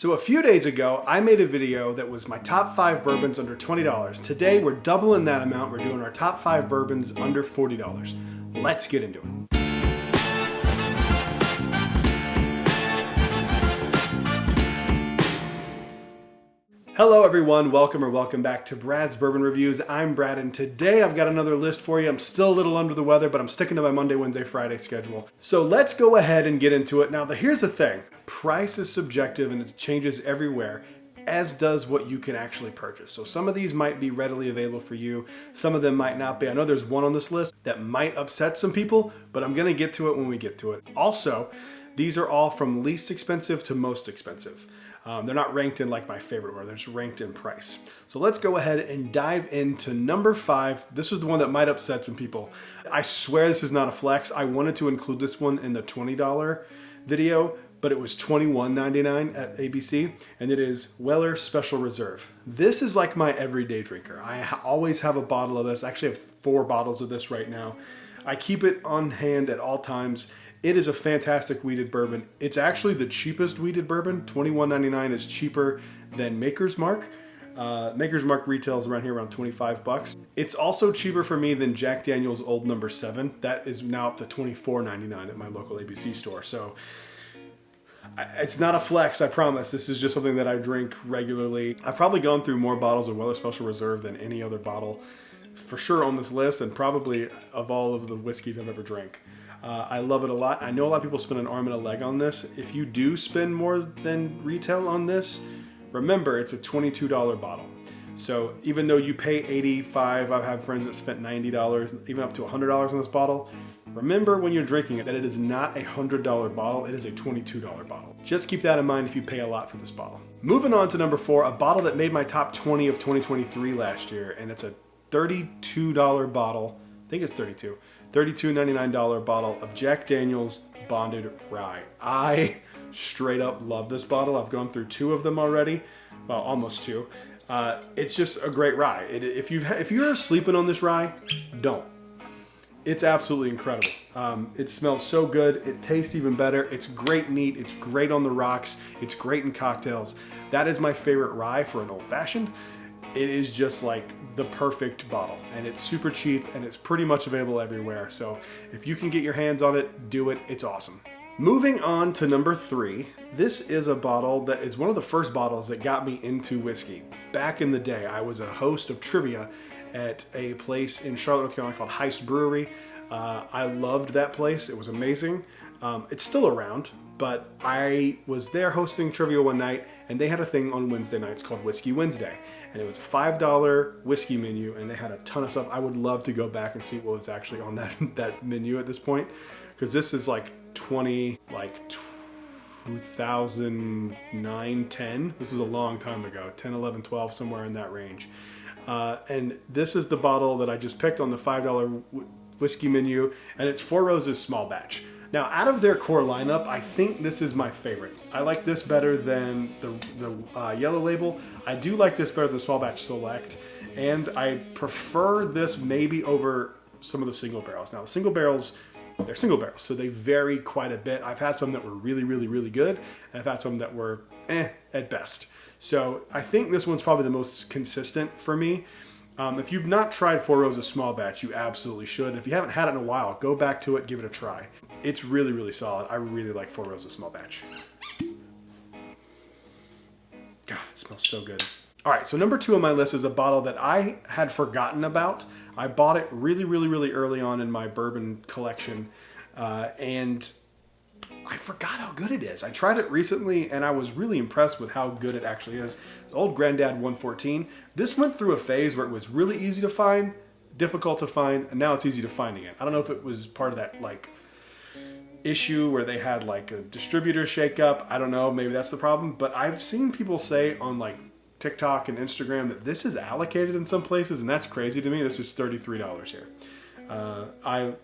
So a few days ago, I made a video that was my top 5 bourbons under $20. Today, we're doubling that amount. We're doing our top 5 bourbons under $40. Let's get into it. Hello everyone, welcome back to Brad's Bourbon Reviews. I'm Brad, and today I've got another list for you. I'm still a little under the weather, but I'm sticking to my Monday, Wednesday, Friday schedule. So let's go ahead and get into it. Now, here's the thing. Price is subjective and it changes everywhere, as does what you can actually purchase. So some of these might be readily available for you. Some of them might not be. I know there's one on this list that might upset some people, but I'm gonna get to it when we get to it. Also, these are all from least expensive to most expensive. They're not ranked in like my favorite order, they're just ranked in price. So let's go ahead and dive into number 5. This is the one that might upset some people. I swear this is not a flex. I wanted to include this one in the $20 video, but it was $21.99 at ABC, and it is Weller Special Reserve. This is like my everyday drinker. I always have a bottle of this. I actually have 4 bottles of this right now. I keep it on hand at all times. It is a fantastic wheated bourbon. It's actually the cheapest wheated bourbon. $21.99 is cheaper than Maker's Mark. Maker's Mark retails around here around 25 bucks. It's also cheaper for me than Jack Daniel's Old No. 7. That is now up to $24.99 at my local ABC store. So it's not a flex, I promise. This is just something that I drink regularly. I've probably gone through more bottles of Weller Special Reserve than any other bottle for sure on this list, and probably of all of the whiskeys I've ever drank. I love it a lot. I know a lot of people spend an arm and a leg on this. If you do spend more than retail on this, remember it's a $22 bottle. So even though you pay $85, I've had friends that spent $90, even up to $100 on this bottle. Remember when you're drinking it that it is not a $100 bottle, it is a $22 bottle. Just keep that in mind if you pay a lot for this bottle. Moving on to number 4, a bottle that made my top 20 of 2023 last year, and it's a $32 bottle. I think it's $32.99 bottle of Jack Daniel's Bonded Rye. I straight up love this bottle. I've gone through 2 of them already. Well, almost 2. It's just a great rye. If you're sleeping on this rye, don't. It's absolutely incredible. It smells so good. It tastes even better. It's great neat. It's great on the rocks. It's great in cocktails. That is my favorite rye for an old fashioned. It is just like the perfect bottle, and it's super cheap and it's pretty much available everywhere. So if you can get your hands on it, do it. It's awesome. Moving on to number 3, this is a bottle that is one of the first bottles that got me into whiskey. Back in the day, I was a host of trivia at a place in Charlotte, North Carolina called Heist Brewery. I loved that place. It was amazing. It's still around, but I was there hosting trivia one night, and they had a thing on Wednesday nights called Whiskey Wednesday. And it was a $5 whiskey menu, and they had a ton of stuff. I would love to go back and see what was actually on that menu at this point, because this is like 2009, 10. This is a long time ago, 10, 11, 12, somewhere in that range. And this is the bottle that I just picked on the $5 whiskey menu, and it's Four Roses Small Batch. Now, out of their core lineup, I think this is my favorite. I like this better than the Yellow Label. I do like this better than Small Batch Select, and I prefer this maybe over some of the single barrels. Now, the single barrels, they're single barrels, so they vary quite a bit. I've had some that were really, really, really good, and I've had some that were at best. So I think this one's probably the most consistent for me. If you've not tried Four Roses Small Batch, you absolutely should. If you haven't had it in a while, go back to it, give it a try. It's really, really solid. I really like Four Roses Small Batch. God, it smells so good. All right, so number 2 on my list is a bottle that I had forgotten about. I bought it really, really, really early on in my bourbon collection, and I forgot how good it is. I tried it recently, and I was really impressed with how good it actually is. It's Old Grandad 114. This went through a phase where it was really easy to find, difficult to find, and now it's easy to find again. I don't know if it was part of that issue where they had like a distributor shakeup. I don't know, maybe that's the problem. But I've seen people say on TikTok and Instagram that this is allocated in some places, and that's crazy to me. This is $33 here.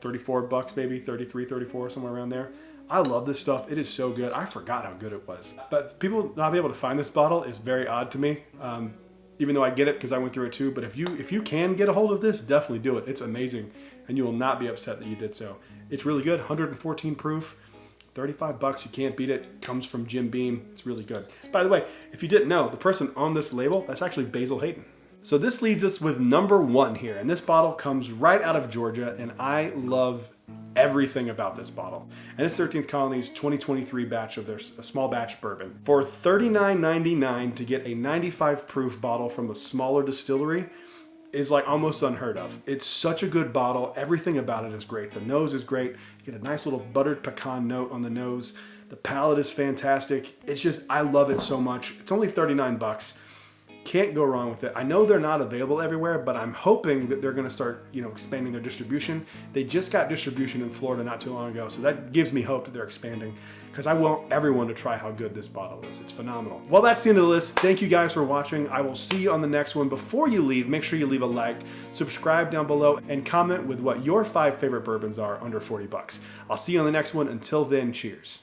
34 bucks maybe, 33, 34, somewhere around there. I love this stuff. It is so good. I forgot how good it was. But people not being able to find this bottle is very odd to me. Even though I get it because I went through it too. But if you can get a hold of this, definitely do it. It's amazing, and you will not be upset that you did so. It's really good. 114 proof, 35 bucks, you can't beat it. Comes from Jim Beam. It's really good. By the way, if you didn't know, the person on this label, that's actually Basil Hayden. So this leads us with number 1 here, and this bottle comes right out of Georgia, and I love everything about this bottle. And it's 13th Colony's 2023 batch of their small batch bourbon. For $39.99 to get a 95 proof bottle from a smaller distillery is like almost unheard of. It's such a good bottle. Everything about it is great. The nose is great. You get a nice little buttered pecan note on the nose. The palate is fantastic. It's just, I love it so much. It's only 39 bucks. Can't go wrong with it. I know they're not available everywhere, but I'm hoping that they're going to start, expanding their distribution. They just got distribution in Florida not too long ago, so that gives me hope that they're expanding, because I want everyone to try how good this bottle is. It's phenomenal. Well, that's the end of the list. Thank you guys for watching. I will see you on the next one. Before you leave, make sure you leave a like, subscribe down below, and comment with what your 5 favorite bourbons are under 40 bucks. I'll see you on the next one. Until then, cheers.